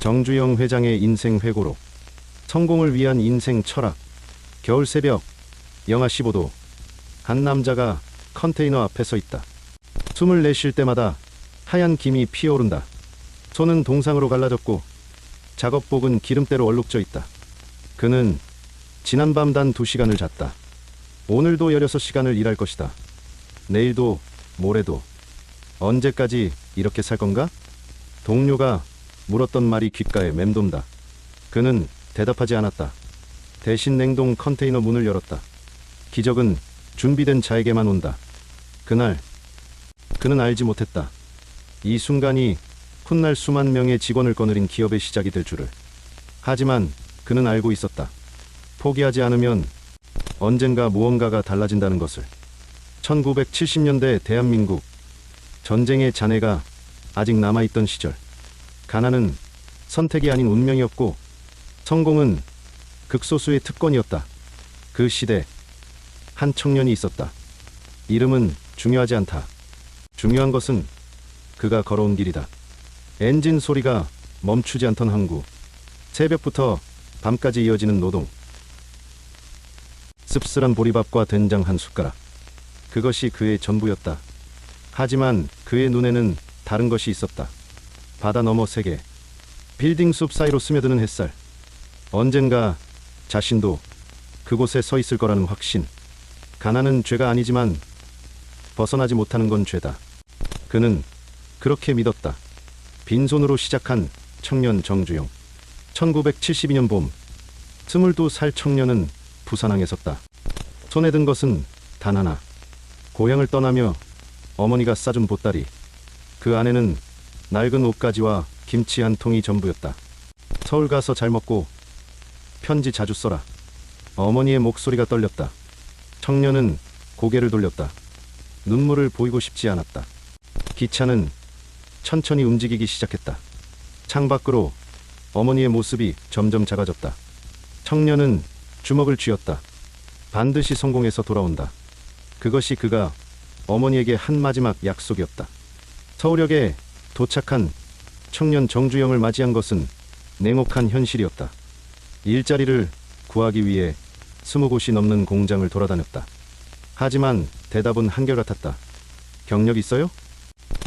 정주영 회장의 인생 회고록. 성공을 위한 인생 철학. 겨울 새벽, 영하 15도. 한 남자가 컨테이너 앞에 서 있다. 숨을 내쉴 때마다 하얀 김이 피어오른다. 손은 동상으로 갈라졌고 작업복은 기름때로 얼룩져 있다. 그는 지난밤 단 2시간을 잤다. 오늘도 16시간을 일할 것이다. 내일도, 모레도. 언제까지 이렇게 살 건가? 동료가 물었던 말이 귓가에 맴돈다. 그는 대답하지 않았다. 대신 냉동 컨테이너 문을 열었다. 기적은 준비된 자에게만 온다. 그날 그는 알지 못했다. 이 순간이 훗날 수만 명의 직원을 거느린 기업의 시작이 될 줄을. 하지만 그는 알고 있었다. 포기하지 않으면 언젠가 무언가가 달라진다는 것을. 1970년대 대한민국. 전쟁의 잔해가 아직 남아있던 시절. 가난은 선택이 아닌 운명이었고 성공은 극소수의 특권이었다. 그 시대 한 청년이 있었다. 이름은 중요하지 않다. 중요한 것은 그가 걸어온 길이다. 엔진 소리가 멈추지 않던 항구. 새벽부터 밤까지 이어지는 노동. 씁쓸한 보리밥과 된장 한 숟가락. 그것이 그의 전부였다. 하지만 그의 눈에는 다른 것이 있었다. 바다 너머 세계. 빌딩 숲 사이로 스며드는 햇살. 언젠가 자신도 그곳에 서 있을 거라는 확신. 가난은 죄가 아니지만 벗어나지 못하는 건 죄다. 그는 그렇게 믿었다. 빈손으로 시작한 청년 정주영. 1972년 봄. 22살 청년은 부산항에 섰다. 손에 든 것은 단 하나. 고향을 떠나며 어머니가 싸준 보따리. 그 안에는 낡은 옷가지와 김치 한 통이 전부였다. 서울 가서 잘 먹고 편지 자주 써라. 어머니의 목소리가 떨렸다. 청년은 고개를 돌렸다. 눈물을 보이고 싶지 않았다. 기차는 천천히 움직이기 시작했다. 창밖으로 어머니의 모습이 점점 작아졌다. 청년은 주먹을 쥐었다. 반드시 성공해서 돌아온다. 그것이 그가 어머니에게 한 마지막 약속이었다. 서울역에 도착한 청년 정주영을 맞이한 것은 냉혹한 현실이었다. 일자리를 구하기 위해 20곳이 넘는 공장을 돌아다녔다. 하지만 대답은 한결같았다. 경력 있어요?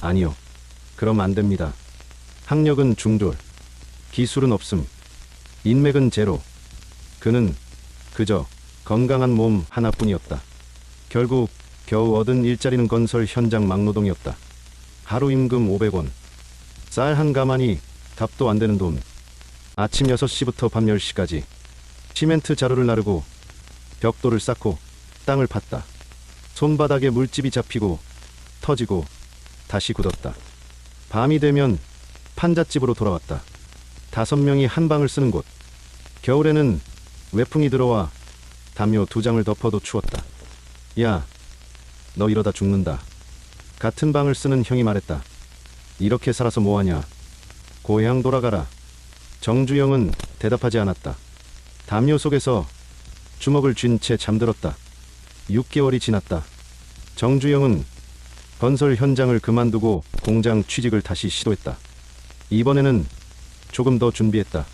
아니요. 그럼 안 됩니다. 학력은 중졸. 기술은 없음. 인맥은 제로. 그는 그저 건강한 몸 하나뿐이었다. 결국 겨우 얻은 일자리는 건설 현장 막노동이었다. 하루 임금 500원. 쌀 한 가마니 값도 안 되는 돈. 아침 6시부터 밤 10시까지 시멘트 자루를 나르고 벽돌을 쌓고 땅을 팠다. 손바닥에 물집이 잡히고 터지고 다시 굳었다. 밤이 되면 판잣집으로 돌아왔다. 5명이 한 방을 쓰는 곳. 겨울에는 외풍이 들어와 담요 2장을 덮어도 추웠다. 야, 너 이러다 죽는다. 같은 방을 쓰는 형이 말했다. 이렇게 살아서 뭐하냐. 고향 돌아가라. 정주영은 대답하지 않았다. 담요 속에서 주먹을 쥔 채 잠들었다. 6개월이 지났다. 정주영은 건설 현장을 그만두고 공장 취직을 다시 시도했다. 이번에는 조금 더 준비했다.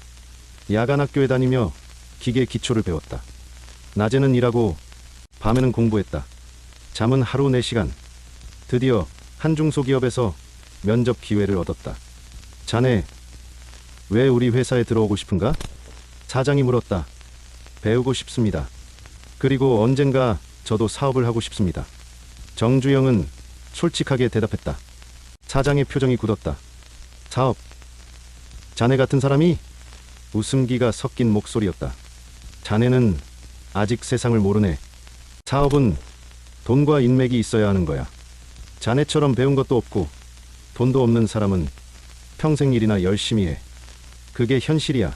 야간 학교에 다니며 기계 기초를 배웠다. 낮에는 일하고 밤에는 공부했다. 잠은 하루 4시간. 드디어 한 중소기업에서 면접 기회를 얻었다. 자네, 왜 우리 회사에 들어오고 싶은가? 사장이 물었다. 배우고 싶습니다. 그리고 언젠가 저도 사업을 하고 싶습니다. 정주영은 솔직하게 대답했다. 사장의 표정이 굳었다. 사업? 자네 같은 사람이? 웃음기가 섞인 목소리였다. 자네는 아직 세상을 모르네. 사업은 돈과 인맥이 있어야 하는 거야. 자네처럼 배운 것도 없고 돈도 없는 사람은 평생 일이나 열심히 해. 그게 현실이야.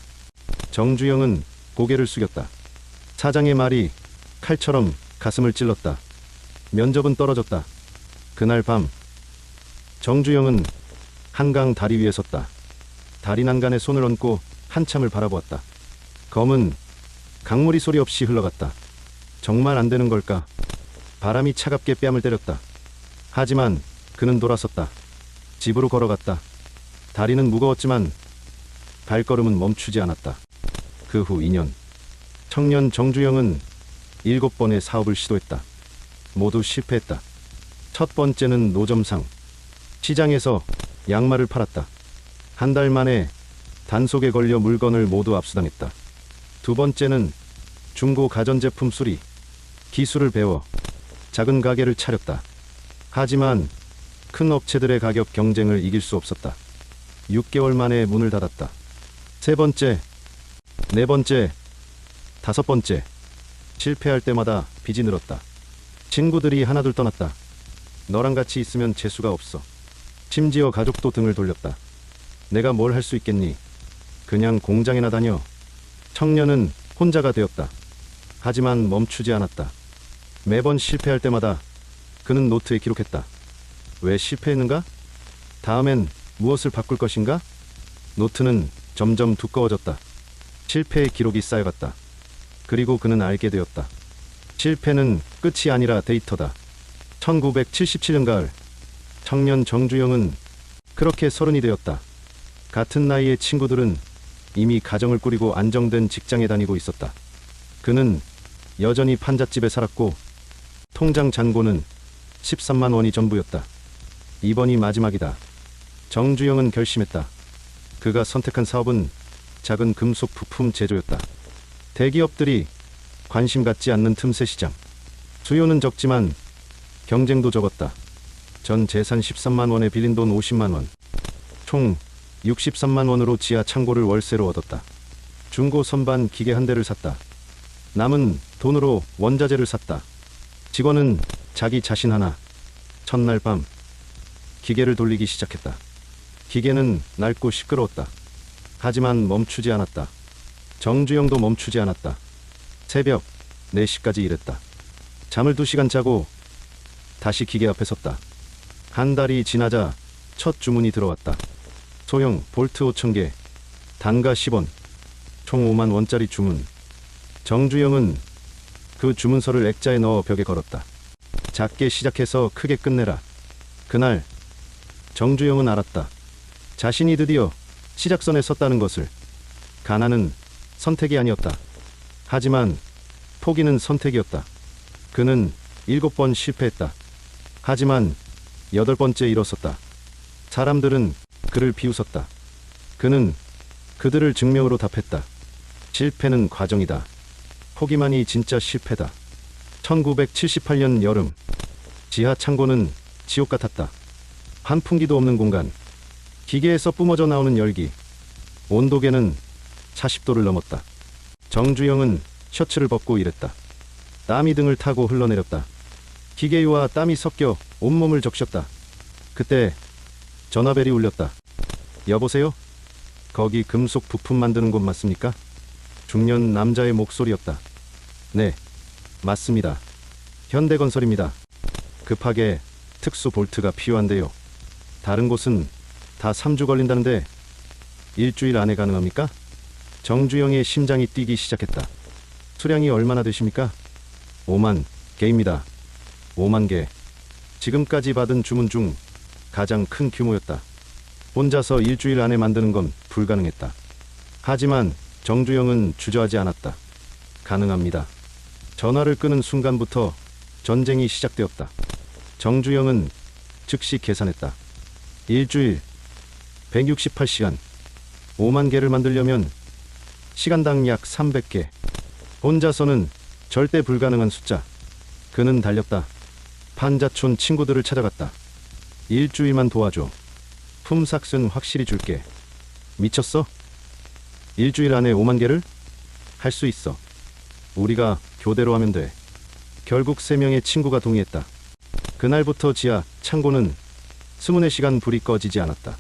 정주영은 고개를 숙였다. 사장의 말이 칼처럼 가슴을 찔렀다. 면접은 떨어졌다. 그날 밤 정주영은 한강 다리 위에 섰다. 다리 난간에 손을 얹고 한참을 바라보았다. 검은 강물이 소리 없이 흘러갔다. 정말 안 되는 걸까? 바람이 차갑게 뺨을 때렸다. 하지만 그는 돌아섰다. 집으로 걸어갔다. 다리는 무거웠지만 발걸음은 멈추지 않았다. 그 후 2년. 청년 정주영은 7번의 사업을 시도했다. 모두 실패했다. 첫 번째는 노점상. 시장에서 양말을 팔았다. 한 달 만에 단속에 걸려 물건을 모두 압수당했다. 두 번째는 중고 가전제품 수리. 기술을 배워 작은 가게를 차렸다. 하지만 큰 업체들의 가격 경쟁을 이길 수 없었다. 6개월 만에 문을 닫았다. 세 번째, 네 번째, 다섯 번째. 실패할 때마다 빚이 늘었다. 친구들이 하나둘 떠났다. 너랑 같이 있으면 재수가 없어. 심지어 가족도 등을 돌렸다. 내가 뭘 할 수 있겠니? 그냥 공장이나 다녀. 청년은 혼자가 되었다. 하지만 멈추지 않았다. 매번 실패할 때마다 그는 노트에 기록했다. 왜 실패했는가? 다음엔 무엇을 바꿀 것인가? 노트는 점점 두꺼워졌다. 실패의 기록이 쌓여갔다. 그리고 그는 알게 되었다. 실패는 끝이 아니라 데이터다. 1977년 가을, 청년 정주영은 그렇게 30이 되었다. 같은 나이의 친구들은 이미 가정을 꾸리고 안정된 직장에 다니고 있었다. 그는 여전히 판잣집에 살았고 통장 잔고는 13만 원이 전부였다. 이번이 마지막이다. 정주영은 결심했다. 그가 선택한 사업은 작은 금속 부품 제조였다. 대기업들이 관심 갖지 않는 틈새 시장. 수요는 적지만 경쟁도 적었다. 전 재산 13만 원에 빌린 돈 50만 원. 총 63만 원으로 지하 창고를 월세로 얻었다. 중고 선반 기계 한 대를 샀다. 남은 돈으로 원자재를 샀다. 직원은 자기 자신 하나. 첫날 밤 기계를 돌리기 시작했다. 기계는 낡고 시끄러웠다. 하지만 멈추지 않았다. 정주영도 멈추지 않았다. 새벽 4시까지 일했다. 잠을 2시간 자고 다시 기계 앞에 섰다. 한 달이 지나자 첫 주문이 들어왔다. 소형 볼트 5,000개, 단가 10원, 총 5만 원짜리 주문. 정주영은 그 주문서를 액자에 넣어 벽에 걸었다. 작게 시작해서 크게 끝내라. 그날 정주영은 알았다. 자신이 드디어 시작선에 섰다는 것을. 가난은 선택이 아니었다. 하지만 포기는 선택이었다. 그는 7번 실패했다. 하지만 8번째 일어섰다. 사람들은 그를 비웃었다. 그는 그들을 증명으로 답했다. 실패는 과정이다. 포기만이 진짜 실패다. 1978년 여름, 지하 창고는 지옥 같았다. 환풍기도 없는 공간, 기계에서 뿜어져 나오는 열기, 온도계는 40도를 넘었다. 정주영은 셔츠를 벗고 일했다. 땀이 등을 타고 흘러내렸다. 기계유와 땀이 섞여 온몸을 적셨다. 그때 전화벨이 울렸다. 여보세요? 거기 금속 부품 만드는 곳 맞습니까? 중년 남자의 목소리였다. 네, 맞습니다. 현대건설입니다. 급하게 특수 볼트가 필요한데요. 다른 곳은 다 3주 걸린다는데 일주일 안에 가능합니까? 정주영의 심장이 뛰기 시작했다. 수량이 얼마나 되십니까? 5만 개입니다. 5만 개. 지금까지 받은 주문 중 가장 큰 규모였다. 혼자서 일주일 안에 만드는 건 불가능했다. 하지만 정주영은 주저하지 않았다. 가능합니다. 전화를 끄는 순간부터 전쟁이 시작되었다. 정주영은 즉시 계산했다. 일주일 168시간 5만 개를 만들려면 시간당 약 300개. 혼자서는 절대 불가능한 숫자. 그는 달렸다. 판자촌 친구들을 찾아갔다. 일주일만 도와줘. 품삯은 확실히 줄게. 미쳤어? 일주일 안에 5만 개를? 할 수 있어. 우리가 교대로 하면 돼. 결국 3명의 친구가 동의했다. 그날부터 지하 창고는 24시간 불이 꺼지지 않았다.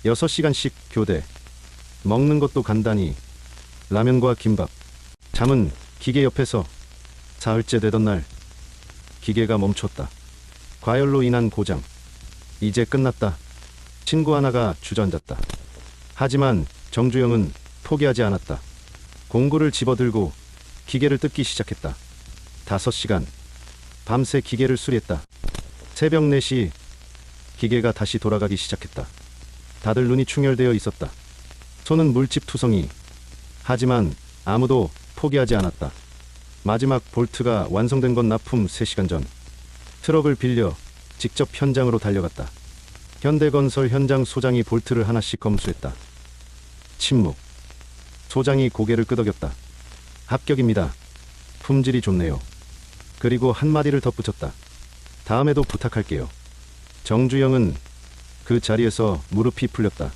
6시간씩 교대. 먹는 것도 간단히 라면과 김밥. 잠은 기계 옆에서. 사흘째 되던 날 기계가 멈췄다. 과열로 인한 고장. 이제 끝났다. 친구 하나가 주저앉았다. 하지만 정주영은 포기하지 않았다. 공구를 집어들고 기계를 뜯기 시작했다. 5시간. 밤새 기계를 수리했다. 새벽 4시 기계가 다시 돌아가기 시작했다. 다들 눈이 충혈되어 있었다. 손은 물집투성이. 하지만 아무도 포기하지 않았다. 마지막 볼트가 완성된 건 납품 3시간 전. 트럭을 빌려 직접 현장으로 달려갔다. 현대건설 현장 소장이 볼트를 하나씩 검수했다. 침묵. 소장이 고개를 끄덕였다. 합격입니다. 품질이 좋네요. 그리고 한마디를 덧붙였다. 다음에도 부탁할게요. 정주영은 그 자리에서 무릎이 풀렸다.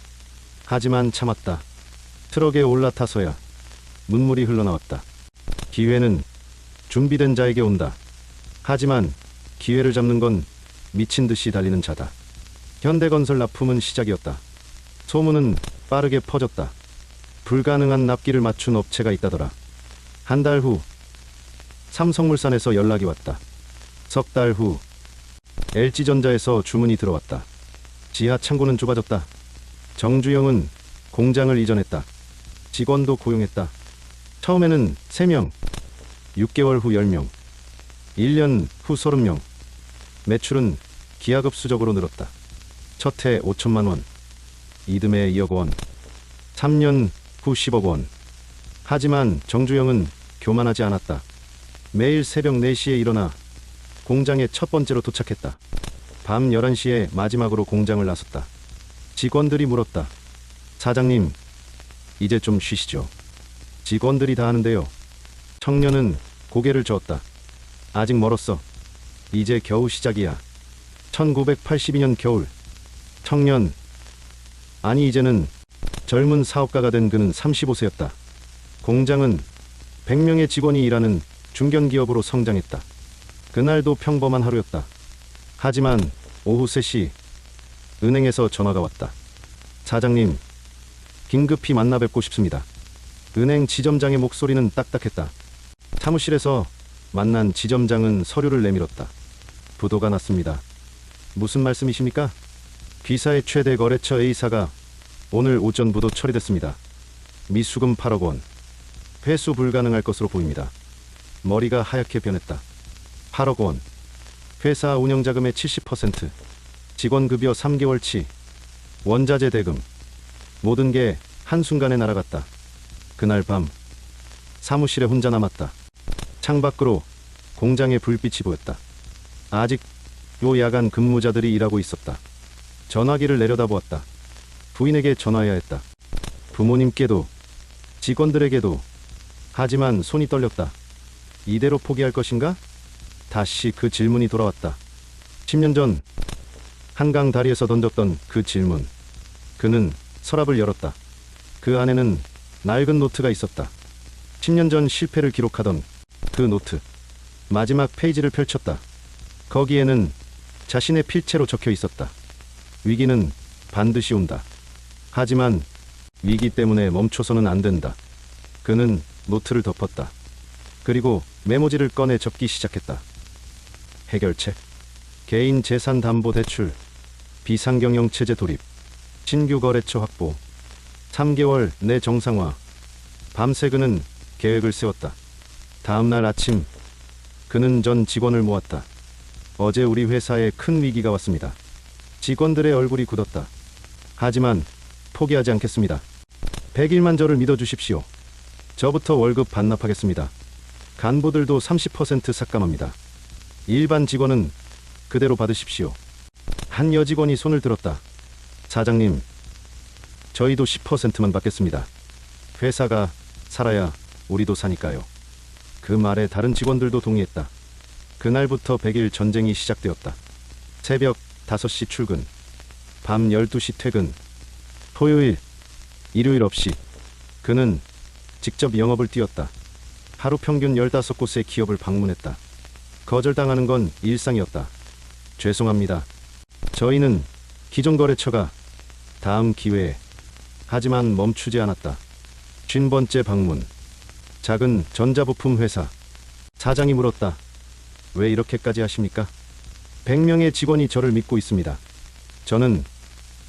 하지만 참았다. 트럭에 올라타서야 눈물이 흘러나왔다. 기회는 준비된 자에게 온다. 하지만 기회를 잡는 건 미친 듯이 달리는 자다. 현대건설 납품은 시작이었다. 소문은 빠르게 퍼졌다. 불가능한 납기를 맞춘 업체가 있다더라. 한 달 후 삼성물산에서 연락이 왔다. 석 달 후 LG전자에서 주문이 들어왔다. 지하 창고는 좁아졌다. 정주영은 공장을 이전했다. 직원도 고용했다. 처음에는 3명, 6개월 후 10명, 1년 후 30명. 매출은 기하급수적으로 늘었다. 첫 해 5천만 원, 이듬해 2억 원, 3년 후 10억 원. 하지만 정주영은 교만하지 않았다. 매일 새벽 4시에 일어나 공장에 첫 번째로 도착했다. 밤 11시에 마지막으로 공장을 나섰다. 직원들이 물었다. 사장님, 이제 좀 쉬시죠. 직원들이 다 하는데요. 청년은 고개를 저었다. 아직 멀었어. 이제 겨우 시작이야. 1982년 겨울. 청년. 아니 이제는 젊은 사업가가 된 그는 35세였다. 공장은 100명의 직원이 일하는 중견기업으로 성장했다. 그날도 평범한 하루였다. 하지만 오후 3시 은행에서 전화가 왔다. 사장님, 긴급히 만나 뵙고 싶습니다. 은행 지점장의 목소리는 딱딱했다. 사무실에서 만난 지점장은 서류를 내밀었다. 부도가 났습니다. 무슨 말씀이십니까? 귀사의 최대 거래처 A사가 오늘 오전 부도 처리됐습니다. 미수금 8억 원. 회수 불가능할 것으로 보입니다. 머리가 하얗게 변했다. 8억 원. 회사 운영자금의 70%. 직원급여 3개월치. 원자재 대금. 모든 게 한순간에 날아갔다. 그날 밤 사무실에 혼자 남았다. 창밖으로 공장의 불빛이 보였다. 아직 요 야간 근무자들이 일하고 있었다. 전화기를 내려다보았다. 부인에게 전화해야 했다. 부모님께도 직원들에게도. 하지만 손이 떨렸다. 이대로 포기할 것인가? 다시 그 질문이 돌아왔다. 10년 전 한강 다리에서 던졌던 그 질문. 그는 서랍을 열었다. 그 안에는 낡은 노트가 있었다. 10년 전 실패를 기록하던 그 노트. 마지막 페이지를 펼쳤다. 거기에는 자신의 필체로 적혀 있었다. 위기는 반드시 온다. 하지만 위기 때문에 멈춰서는 안 된다. 그는 노트를 덮었다. 그리고 메모지를 꺼내 적기 시작했다. 해결책. 개인 재산 담보 대출. 비상경영 체제 도입. 신규 거래처 확보. 3개월 내 정상화. 밤새 그는 계획을 세웠다. 다음 날 아침 그는 전 직원을 모았다. 어제 우리 회사에 큰 위기가 왔습니다. 직원들의 얼굴이 굳었다. 하지만 포기하지 않겠습니다. 100일만 저를 믿어주십시오. 저부터 월급 반납하겠습니다. 간부들도 30% 삭감합니다. 일반 직원은 그대로 받으십시오. 한 여직원이 손을 들었다. 사장님, 저희도 10%만 받겠습니다. 회사가 살아야 우리도 사니까요. 그 말에 다른 직원들도 동의했다. 그날부터 100일 전쟁이 시작되었다. 새벽 5시 출근, 밤 12시 퇴근, 토요일, 일요일 없이 그는 직접 영업을 뛰었다. 하루 평균 15곳의 기업을 방문했다. 거절당하는 건 일상이었다. 죄송합니다. 저희는 기존 거래처가 다음 기회에. 하지만 멈추지 않았다. 50번째 방문. 작은 전자부품 회사. 사장이 물었다. 왜 이렇게까지 하십니까? 100명의 직원이 저를 믿고 있습니다. 저는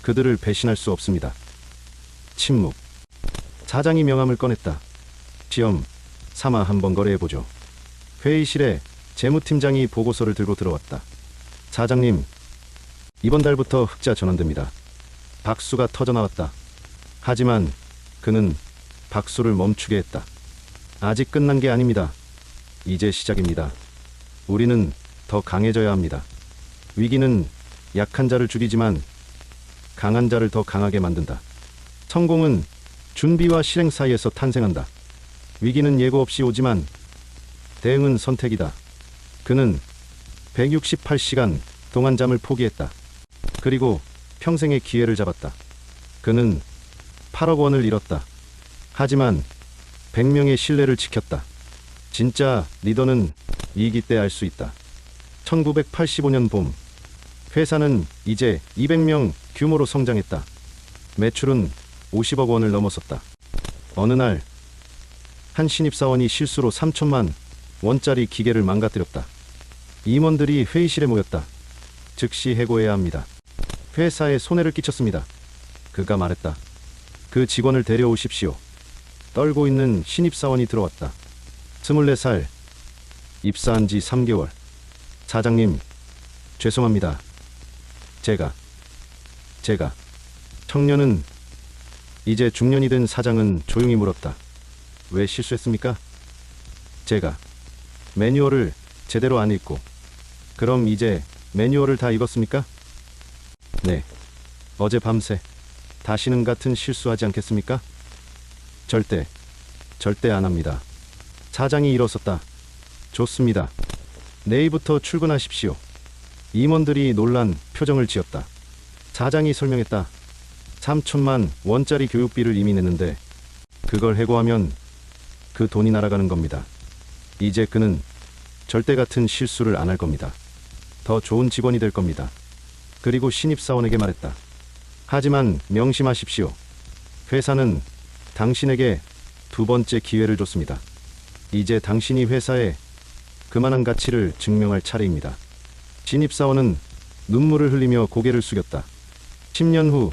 그들을 배신할 수 없습니다. 침묵. 사장이 명함을 꺼냈다. 시험 삼아 한번 거래해보죠. 회의실에 재무팀장이 보고서를 들고 들어왔다. 사장님, 이번 달부터 흑자 전환됩니다. 박수가 터져나왔다. 하지만 그는 박수를 멈추게 했다. 아직 끝난 게 아닙니다. 이제 시작입니다. 우리는 더 강해져야 합니다. 위기는 약한 자를 죽이지만 강한 자를 더 강하게 만든다. 성공은 준비와 실행 사이에서 탄생한다. 위기는 예고 없이 오지만 대응은 선택이다. 그는 168시간 동안 잠을 포기했다. 그리고 평생의 기회를 잡았다. 그는 8억 원을 잃었다. 하지만 100명의 신뢰를 지켰다. 진짜 리더는 위기 때 알 수 있다. 1985년 봄, 회사는 이제 200명 규모로 성장했다. 매출은 50억 원을 넘어섰다. 어느 날, 한 신입사원이 실수로 3천만 원짜리 기계를 망가뜨렸다. 임원들이 회의실에 모였다. 즉시 해고해야 합니다. 회사에 손해를 끼쳤습니다. 그가 말했다. 그 직원을 데려오십시오. 떨고 있는 신입사원이 들어왔다. 24살, 입사한 지 3개월. 사장님, 죄송합니다. 제가. 청년은 이제 중년이 된 사장은 조용히 물었다. 왜 실수했습니까? 제가 매뉴얼을 제대로 안 읽고. 그럼 이제 매뉴얼을 다 읽었습니까? 네. 어제 밤새 다시는 같은 실수하지 않겠습니까? 절대 안 합니다. 사장이 일어섰다. 좋습니다. 내일부터 출근하십시오. 임원들이 놀란 표정을 지었다. 사장이 설명했다. 3천만 원짜리 교육비를 이미 냈는데 그걸 해고하면 그 돈이 날아가는 겁니다. 이제 그는 절대 같은 실수를 안 할 겁니다. 더 좋은 직원이 될 겁니다. 그리고 신입사원에게 말했다. 하지만 명심하십시오. 회사는 당신에게 두 번째 기회를 줬습니다. 이제 당신이 회사에 그만한 가치를 증명할 차례입니다. 신입사원은 눈물을 흘리며 고개를 숙였다. 10년 후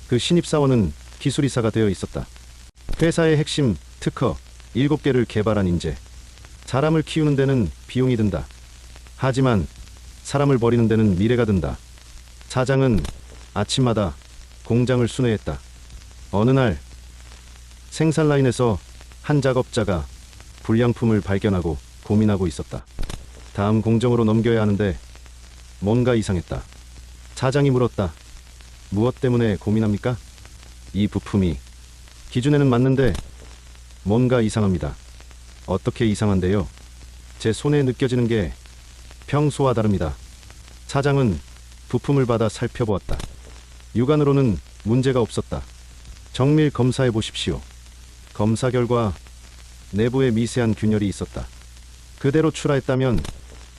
그 신입사원은 기술이사가 되어 있었다. 회사의 핵심 특허 7개를 개발한 인재. 사람을 키우는 데는 비용이 든다. 하지만 사람을 버리는 데는 미래가 든다. 사장은 아침마다 공장을 순회했다. 어느 날 생산 라인에서 한 작업자가 불량품을 발견하고 고민하고 있었다. 다음 공정으로 넘겨야 하는데 뭔가 이상했다. 사장이 물었다. 무엇 때문에 고민합니까? 이 부품이 기준에는 맞는데 뭔가 이상합니다. 어떻게 이상한데요? 제 손에 느껴지는 게 평소와 다릅니다. 사장은 부품을 받아 살펴보았다. 육안으로는 문제가 없었다. 정밀 검사해 보십시오. 검사 결과 내부에 미세한 균열이 있었다. 그대로 출하했다면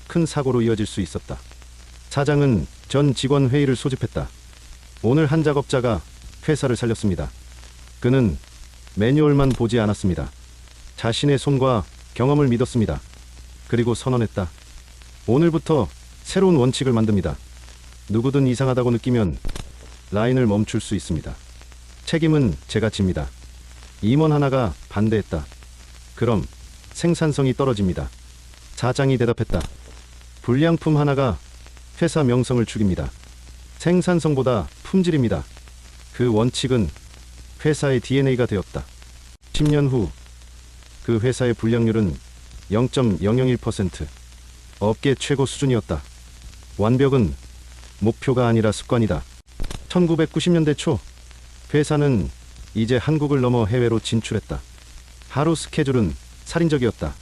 큰 사고로 이어질 수 있었다. 사장은 전 직원 회의를 소집했다. 오늘 한 작업자가 회사를 살렸습니다. 그는 매뉴얼만 보지 않았습니다. 자신의 손과 경험을 믿었습니다. 그리고 선언했다. 오늘부터 새로운 원칙을 만듭니다. 누구든 이상하다고 느끼면 라인을 멈출 수 있습니다. 책임은 제가 집니다. 임원 하나가 반대했다. 그럼 생산성이 떨어집니다. 사장이 대답했다. 불량품 하나가 회사 명성을 죽입니다. 생산성보다 품질입니다. 그 원칙은 회사의 DNA가 되었다. 10년 후 그 회사의 불량률은 0.001%. 업계 최고 수준이었다. 완벽은 목표가 아니라 습관이다. 1990년대 초 회사는 이제 한국을 넘어 해외로 진출했다. 하루 스케줄은 살인적이었다.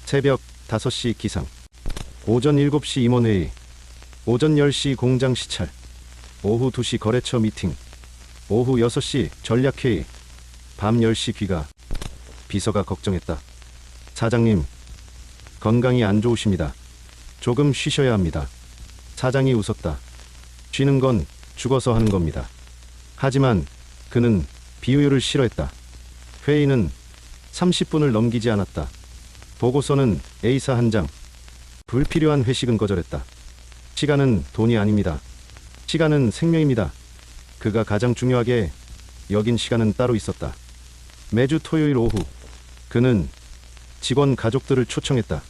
새벽 5시 기상, 오전 7시 임원회의, 오전 10시 공장 시찰, 오후 2시 거래처 미팅, 오후 6시 전략회의, 밤 10시 귀가. 비서가 걱정했다. 사장님, 건강이 안 좋으십니다. 조금 쉬셔야 합니다. 사장이 웃었다. 쉬는 건 죽어서 하는 겁니다. 하지만 그는 비효율을 싫어했다. 회의는 30분을 넘기지 않았다. 보고서는 A사 한 장. 불필요한 회식은 거절했다. 시간은 돈이 아닙니다. 시간은 생명입니다. 그가 가장 중요하게 여긴 시간은 따로 있었다. 매주 토요일 오후 그는 직원 가족들을 초청했다.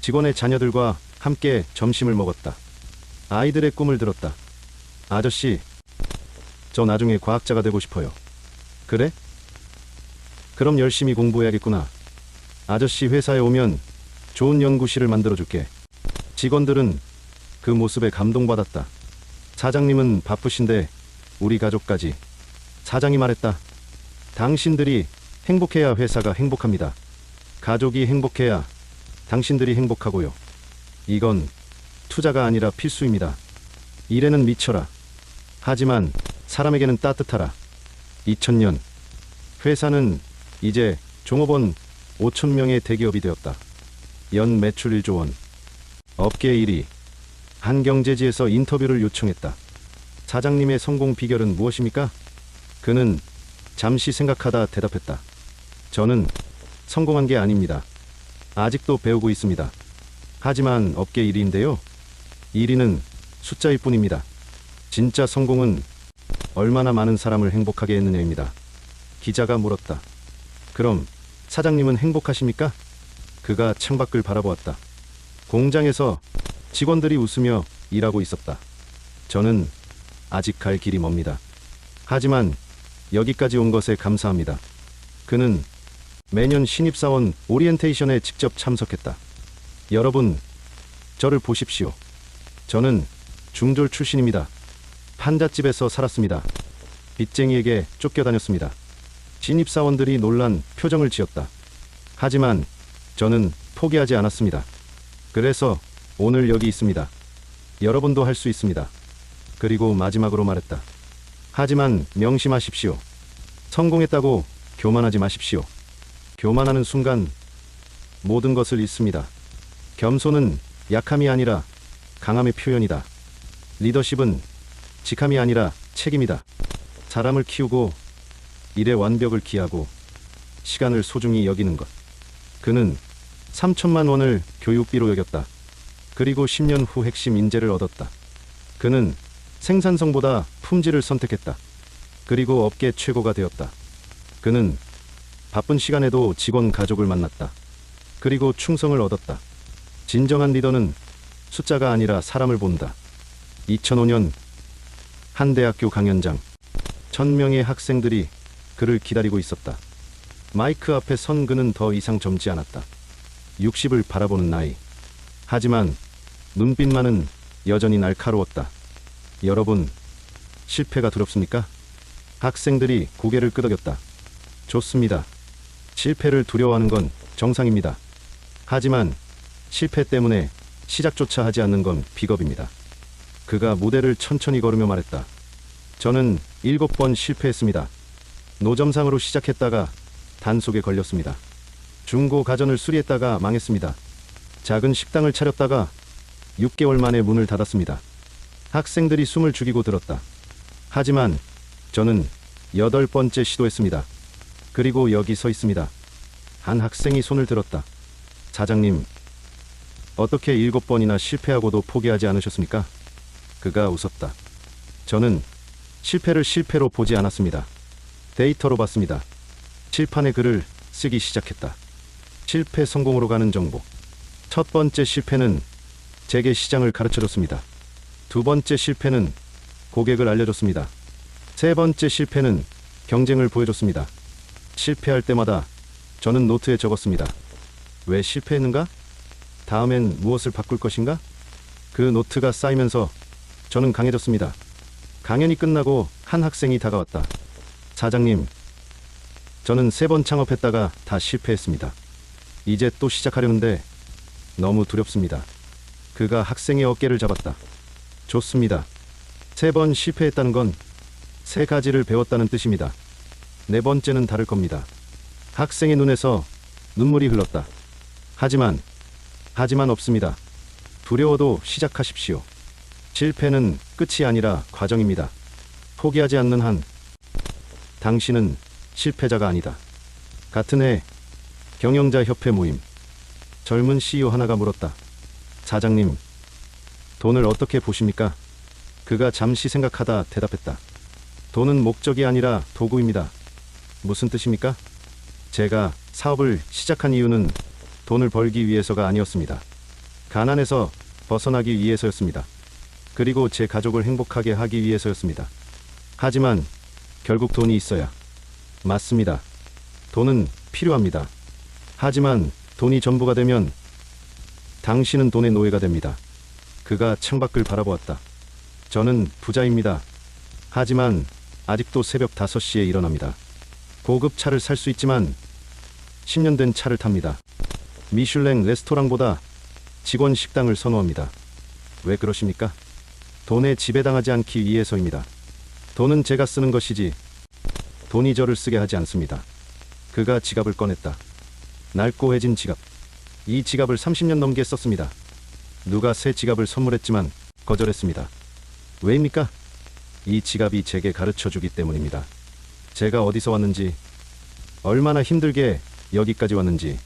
직원의 자녀들과 함께 점심을 먹었다. 아이들의 꿈을 들었다. 아저씨, 저 나중에 과학자가 되고 싶어요. 그래? 그럼 열심히 공부해야겠구나. 아저씨 회사에 오면 좋은 연구실을 만들어줄게. 직원들은 그 모습에 감동받았다. 사장님은 바쁘신데 우리 가족까지. 사장이 말했다. 당신들이 행복해야 회사가 행복합니다. 가족이 행복해야 당신들이 행복하고요. 이건 투자가 아니라 필수입니다. 일에는 미쳐라. 하지만 사람에게는 따뜻하라. 2000년 회사는 이제 종업원 5,000명의 대기업이 되었다. 연 매출 1조 원. 업계 1위. 한경제지에서 인터뷰를 요청했다. 사장님의 성공 비결은 무엇입니까? 그는 잠시 생각하다 대답했다. 저는 성공한 게 아닙니다. 아직도 배우고 있습니다. 하지만 업계 1위인데요. 1위는 숫자일 뿐입니다. 진짜 성공은 얼마나 많은 사람을 행복하게 했느냐입니다. 기자가 물었다. 그럼 사장님은 행복하십니까? 그가 창밖을 바라보았다. 공장에서 직원들이 웃으며 일하고 있었다. 저는 아직 갈 길이 멉니다. 하지만 여기까지 온 것에 감사합니다. 그는 매년 신입사원 오리엔테이션에 직접 참석했다. 여러분, 저를 보십시오. 저는 중졸 출신입니다. 판잣집에서 살았습니다. 빚쟁이에게 쫓겨다녔습니다. 신입사원들이 놀란 표정을 지었다. 하지만 저는 포기하지 않았습니다. 그래서 오늘 여기 있습니다. 여러분도 할 수 있습니다. 그리고 마지막으로 말했다. 하지만 명심하십시오. 성공했다고 교만하지 마십시오. 교만하는 순간 모든 것을 잃습니다. 겸손은 약함이 아니라 강함의 표현이다. 리더십은 직함이 아니라 책임이다. 사람을 키우고 일의 완벽을 기하고 시간을 소중히 여기는 것. 그는 3천만 원을 교육비로 여겼다. 그리고 10년 후 핵심 인재를 얻었다. 그는 생산성보다 품질을 선택했다. 그리고 업계 최고가 되었다. 그는 바쁜 시간에도 직원 가족을 만났다. 그리고 충성을 얻었다. 진정한 리더는 숫자가 아니라 사람을 본다. 2005년 한 대학교 강연장. 1000명의 학생들이 그를 기다리고 있었다. 마이크 앞에 선 그는 더 이상 젊지 않았다. 60을 바라보는 나이. 하지만 눈빛만은 여전히 날카로웠다. 여러분, 실패가 두렵습니까? 학생들이 고개를 끄덕였다. 좋습니다. 실패를 두려워하는 건 정상입니다. 하지만 실패 때문에 시작조차 하지 않는 건 비겁입니다. 그가 무대를 천천히 걸으며 말했다. 저는 7번 실패했습니다. 노점상으로 시작했다가 단속에 걸렸습니다. 중고 가전을 수리했다가 망했습니다. 작은 식당을 차렸다가 6개월 만에 문을 닫았습니다. 학생들이 숨을 죽이고 들었다. 하지만 저는 8번째 시도했습니다. 그리고 여기 서 있습니다. 한 학생이 손을 들었다. 사장님, 어떻게 7번이나 실패하고도 포기하지 않으셨습니까? 그가 웃었다. 저는 실패를 실패로 보지 않았습니다. 데이터로 봤습니다. 칠판에 글을 쓰기 시작했다. 실패 성공으로 가는 정보. 첫 번째 실패는 제게 시장을 가르쳐줬습니다. 두 번째 실패는 고객을 알려줬습니다. 세 번째 실패는 경쟁을 보여줬습니다. 실패할 때마다 저는 노트에 적었습니다. 왜 실패했는가? 다음엔 무엇을 바꿀 것인가? 그 노트가 쌓이면서 저는 강해졌습니다. 강연이 끝나고 한 학생이 다가왔다. 사장님, 저는 3번 창업했다가 다 실패했습니다. 이제 또 시작하려는데 너무 두렵습니다. 그가 학생의 어깨를 잡았다. 좋습니다. 3번 실패했다는 건 3가지를 배웠다는 뜻입니다. 4번째는 다를 겁니다. 학생의 눈에서 눈물이 흘렀다. 하지만 없습니다. 두려워도 시작하십시오. 실패는 끝이 아니라 과정입니다. 포기하지 않는 한 당신은 실패자가 아니다. 같은 해 경영자 협회 모임. 젊은 CEO 하나가 물었다. 사장님, 돈을 어떻게 보십니까? 그가 잠시 생각하다 대답했다. 돈은 목적이 아니라 도구입니다. 무슨 뜻입니까? 제가 사업을 시작한 이유는 돈을 벌기 위해서가 아니었습니다. 가난에서 벗어나기 위해서였습니다. 그리고 제 가족을 행복하게 하기 위해서였습니다. 하지만 결국 돈이 있어야. 맞습니다. 돈은 필요합니다. 하지만 돈이 전부가 되면 당신은 돈의 노예가 됩니다. 그가 창밖을 바라보았다. 저는 부자입니다. 하지만 아직도 새벽 5시에 일어납니다. 고급 차를 살 수 있지만 10년 된 차를 탑니다. 미슐랭 레스토랑보다 직원 식당을 선호합니다. 왜 그러십니까? 돈에 지배당하지 않기 위해서입니다. 돈은 제가 쓰는 것이지 돈이 저를 쓰게 하지 않습니다. 그가 지갑을 꺼냈다. 낡고 해진 지갑. 이 지갑을 30년 넘게 썼습니다. 누가 새 지갑을 선물했지만 거절했습니다. 왜입니까? 이 지갑이 제게 가르쳐주기 때문입니다. 제가 어디서 왔는지, 얼마나 힘들게 여기까지 왔는지.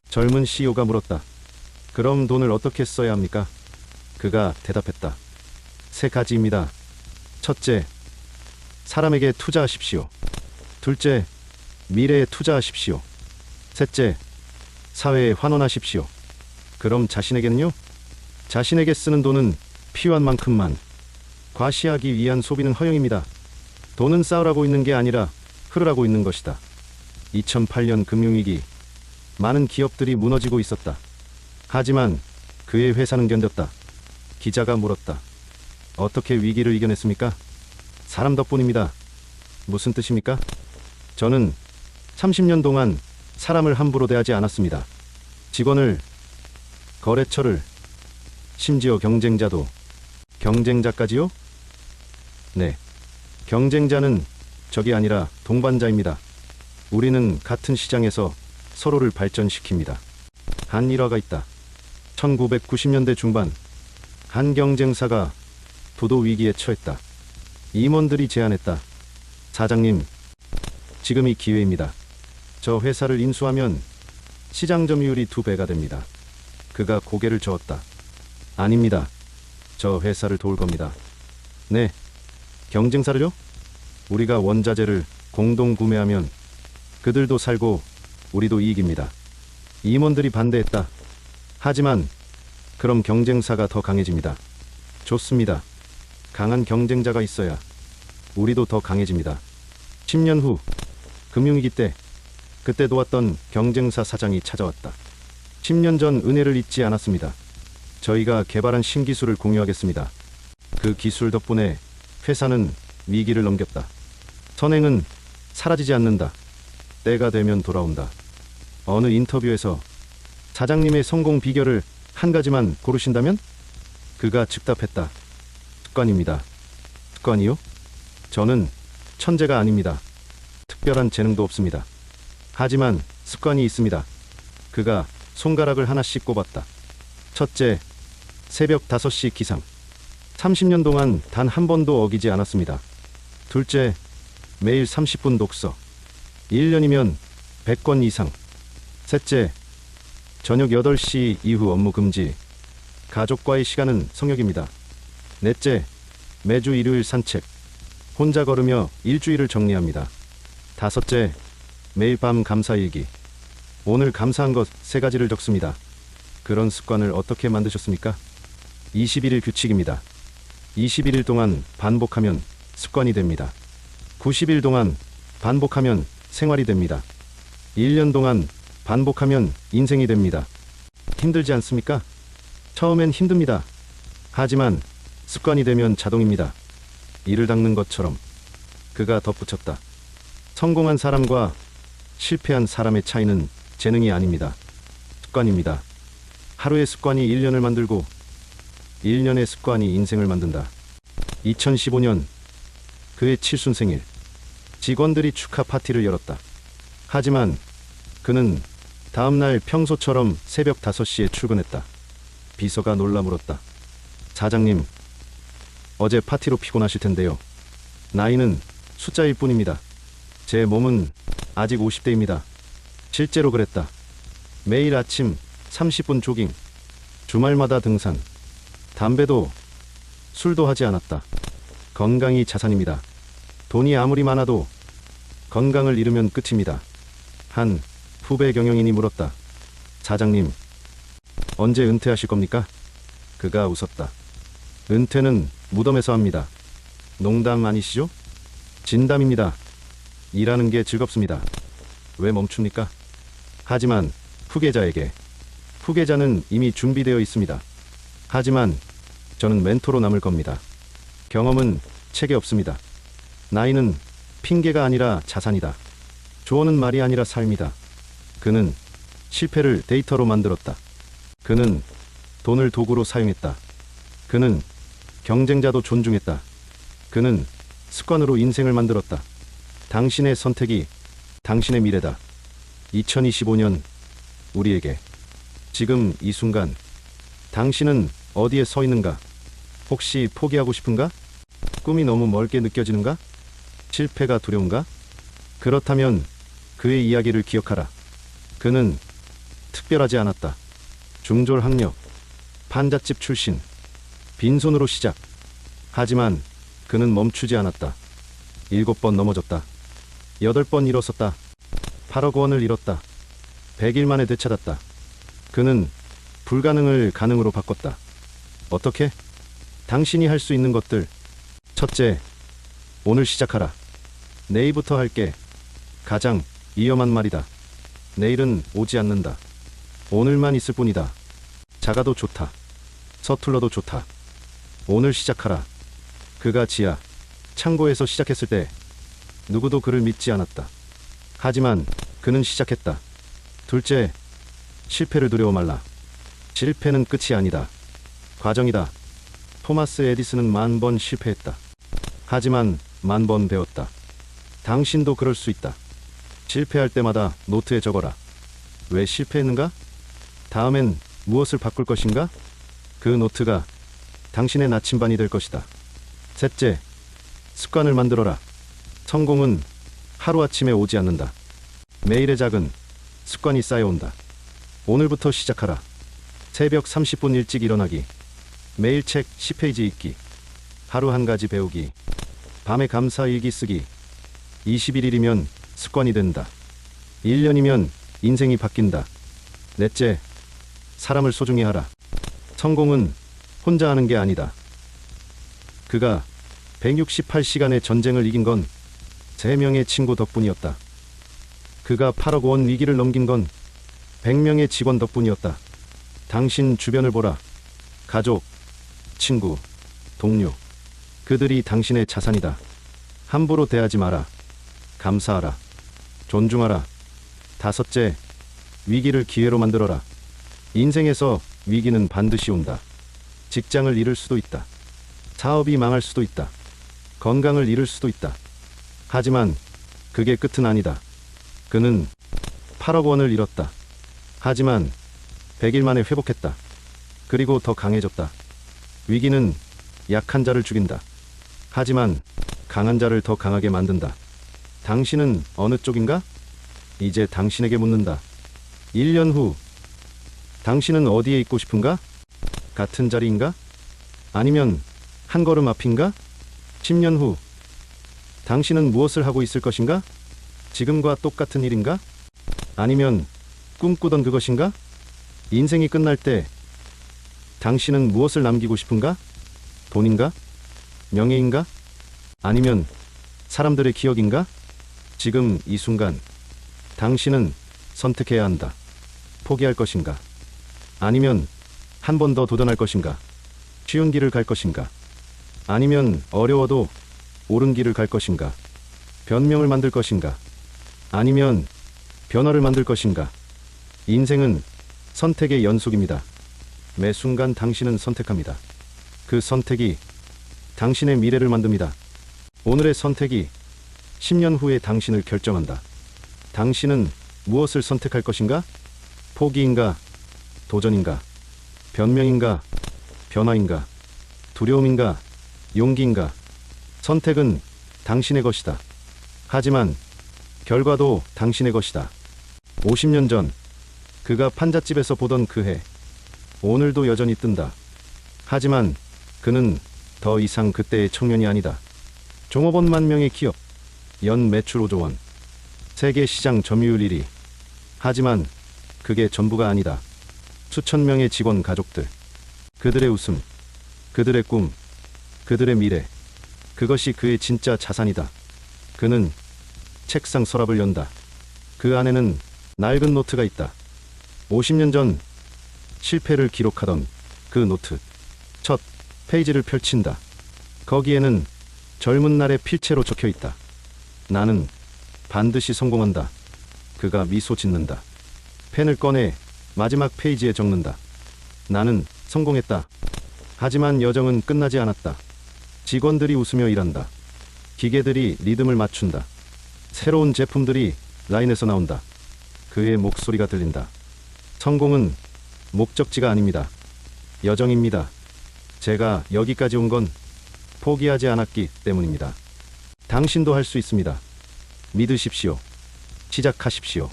젊은 CEO가 물었다. 그럼 돈을 어떻게 써야 합니까? 그가 대답했다. 3가지입니다. 첫째, 사람에게 투자하십시오. 둘째, 미래에 투자하십시오. 셋째, 사회에 환원하십시오. 그럼 자신에게는요? 자신에게 쓰는 돈은 필요한 만큼만. 과시하기 위한 소비는 허용입니다. 돈은 쌓으라고 있는 게 아니라 흐르라고 있는 것이다. 2008년 금융위기, 많은 기업들이 무너지고 있었다. 하지만 그의 회사는 견뎠다. 기자가 물었다. 어떻게 위기를 이겨냈습니까? 사람 덕분입니다. 무슨 뜻입니까? 저는 30년 동안 사람을 함부로 대하지 않았습니다. 직원을, 거래처를, 심지어 경쟁자도. 경쟁자까지요? 네. 경쟁자는 적이 아니라 동반자입니다. 우리는 같은 시장에서 서로를 발전시킵니다. 한 일화가 있다. 1990년대 중반, 한 경쟁사가 부도 위기에 처했다. 임원들이 제안했다. 사장님, 지금이 기회입니다. 저 회사를 인수하면 시장 점유율이 2배가 됩니다. 그가 고개를 저었다. 아닙니다. 저 회사를 도울 겁니다. 네. 경쟁사를요? 우리가 원자재를 공동 구매하면 그들도 살고 우리도 이익입니다. 임원들이 반대했다. 하지만 그럼 경쟁사가 더 강해집니다. 좋습니다. 강한 경쟁자가 있어야 우리도 더 강해집니다. 10년 후 금융위기 때 그때 도왔던 경쟁사 사장이 찾아왔다. 10년 전 은혜를 잊지 않았습니다. 저희가 개발한 신기술을 공유하겠습니다. 그 기술 덕분에 회사는 위기를 넘겼다. 선행은 사라지지 않는다. 때가 되면 돌아온다. 어느 인터뷰에서 사장님의 성공 비결을 한 가지만 고르신다면? 그가 즉답했다. 습관입니다. 습관이요? 저는 천재가 아닙니다. 특별한 재능도 없습니다. 하지만 습관이 있습니다. 그가 손가락을 하나씩 꼽았다. 첫째, 새벽 5시 기상. 30년 동안 단 한 번도 어기지 않았습니다. 둘째, 매일 30분 독서. 1년이면 100권 이상. 셋째, 저녁 8시 이후 업무 금지. 가족과의 시간은 성역입니다. 넷째, 매주 일요일 산책. 혼자 걸으며 일주일을 정리합니다. 다섯째, 매일 밤 감사일기. 오늘 감사한 것 3가지를 적습니다. 그런 습관을 어떻게 만드셨습니까? 21일 규칙입니다. 21일 동안 반복하면 습관이 됩니다. 90일 동안 반복하면 생활이 됩니다. 1년 동안 반복하면 인생이 됩니다. 힘들지 않습니까? 처음엔 힘듭니다. 하지만 습관이 되면 자동입니다. 이를 닦는 것처럼. 그가 덧붙였다. 성공한 사람과 실패한 사람의 차이는 재능이 아닙니다. 습관입니다. 하루의 습관이 1년을 만들고 1년의 습관이 인생을 만든다. 2015년 그의 칠순생일. 직원들이 축하 파티를 열었다. 하지만 그는 다음날 평소처럼 새벽 5시에 출근했다. 비서가 놀라 물었다. 사장님, 어제 파티로 피곤하실 텐데요. 나이는 숫자일 뿐입니다. 제 몸은 아직 50대입니다. 실제로 그랬다. 매일 아침 30분 조깅, 주말마다 등산, 담배도 술도 하지 않았다. 건강이 자산입니다. 돈이 아무리 많아도 건강을 잃으면 끝입니다. 한 후배 경영인이 물었다. 사장님, 언제 은퇴하실 겁니까? 그가 웃었다. 은퇴는 무덤에서 합니다. 농담 아니시죠? 진담입니다. 일하는 게 즐겁습니다. 왜 멈춥니까? 하지만 후계자는 이미 준비되어 있습니다. 하지만 저는 멘토로 남을 겁니다. 경험은 책에 없습니다. 나이는 핑계가 아니라 자산이다. 조언은 말이 아니라 삶이다. 그는 실패를 데이터로 만들었다. 그는 돈을 도구로 사용했다. 그는 경쟁자도 존중했다. 그는 습관으로 인생을 만들었다. 당신의 선택이 당신의 미래다. 2025년 우리에게 지금 이 순간 당신은 어디에 서 있는가? 혹시 포기하고 싶은가? 꿈이 너무 멀게 느껴지는가? 실패가 두려운가? 그렇다면 그의 이야기를 기억하라. 그는 특별하지 않았다. 중졸 학력, 판잣집 출신, 빈손으로 시작. 하지만 그는 멈추지 않았다. 7번 넘어졌다. 8번 일어섰다. 8억 원을 잃었다. 100일 만에 되찾았다. 그는 불가능을 가능으로 바꿨다. 어떻게? 당신이 할 수 있는 것들. 첫째, 오늘 시작하라. 내일부터 할게. 가장 위험한 말이다. 내일은 오지 않는다. 오늘만 있을 뿐이다. 작아도 좋다. 서툴러도 좋다. 오늘 시작하라. 그가 지하 창고에서 시작했을 때 누구도 그를 믿지 않았다. 하지만 그는 시작했다. 둘째, 실패를 두려워 말라. 실패는 끝이 아니다. 과정이다. 토마스 에디슨은 10,000번 실패했다. 하지만 10,000번 배웠다. 당신도 그럴 수 있다. 실패할 때마다 노트에 적어라. 왜 실패했는가? 다음엔 무엇을 바꿀 것인가? 그 노트가 당신의 나침반이 될 것이다. 셋째, 습관을 만들어라. 성공은 하루아침에 오지 않는다. 매일의 작은 습관이 쌓여온다. 오늘부터 시작하라. 새벽 30분 일찍 일어나기. 매일 책 10페이지 읽기. 하루 한 가지 배우기. 밤에 감사 일기 쓰기. 21일이면 습관이 된다. 1년이면 인생이 바뀐다. 넷째, 사람을 소중히 하라. 성공은 혼자 하는 게 아니다. 그가 168시간의 전쟁을 이긴 건 3명의 친구 덕분이었다. 그가 8억 원 위기를 넘긴 건 100명의 직원 덕분이었다. 당신 주변을 보라. 가족, 친구, 동료. 그들이 당신의 자산이다. 함부로 대하지 마라. 감사하라. 존중하라. 다섯째, 위기를 기회로 만들어라. 인생에서 위기는 반드시 온다. 직장을 잃을 수도 있다. 사업이 망할 수도 있다. 건강을 잃을 수도 있다. 하지만 그게 끝은 아니다. 그는 8억 원을 잃었다. 하지만 100일 만에 회복했다. 그리고 더 강해졌다. 위기는 약한 자를 죽인다. 하지만 강한 자를 더 강하게 만든다. 당신은 어느 쪽인가? 이제 당신에게 묻는다. 1년 후 당신은 어디에 있고 싶은가? 같은 자리인가? 아니면 한 걸음 앞인가? 10년 후 당신은 무엇을 하고 있을 것인가? 지금과 똑같은 일인가? 아니면 꿈꾸던 그것인가? 인생이 끝날 때 당신은 무엇을 남기고 싶은가? 돈인가? 명예인가? 아니면 사람들의 기억인가? 지금 이 순간 당신은 선택해야 한다. 포기할 것인가? 아니면 한 번 더 도전할 것인가? 쉬운 길을 갈 것인가? 아니면 어려워도 옳은 길을 갈 것인가? 변명을 만들 것인가? 아니면 변화를 만들 것인가? 인생은 선택의 연속입니다. 매 순간 당신은 선택합니다. 그 선택이 당신의 미래를 만듭니다. 오늘의 선택이 10년 후의 당신을 결정한다. 당신은 무엇을 선택할 것인가? 포기인가? 도전인가? 변명인가? 변화인가? 두려움인가? 용기인가? 선택은 당신의 것이다. 하지만 결과도 당신의 것이다. 50년 전 그가 판잣집에서 보던 그 해, 오늘도 여전히 뜬다. 하지만 그는 더 이상 그때의 청년이 아니다. 종업원 10,000명의 기업, 연 매출 5조 원, 세계 시장 점유율 1위. 하지만 그게 전부가 아니다. 수천 명의 직원 가족들, 그들의 웃음, 그들의 꿈, 그들의 미래. 그것이 그의 진짜 자산이다. 그는 책상 서랍을 연다. 그 안에는 낡은 노트가 있다. 50년 전 실패를 기록하던 그 노트. 첫 페이지를 펼친다. 거기에는 젊은 날의 필체로 적혀 있다. 나는 반드시 성공한다. 그가 미소 짓는다. 펜을 꺼내 마지막 페이지에 적는다. 나는 성공했다. 하지만 여정은 끝나지 않았다. 직원들이 웃으며 일한다. 기계들이 리듬을 맞춘다. 새로운 제품들이 라인에서 나온다. 그의 목소리가 들린다. 성공은 목적지가 아닙니다. 여정입니다. 제가 여기까지 온 건 포기하지 않았기 때문입니다. 당신도 할 수 있습니다. 믿으십시오. 시작하십시오.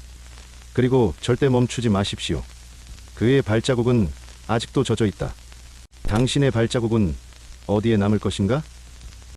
그리고 절대 멈추지 마십시오. 그의 발자국은 아직도 젖어 있다. 당신의 발자국은 어디에 남을 것인가?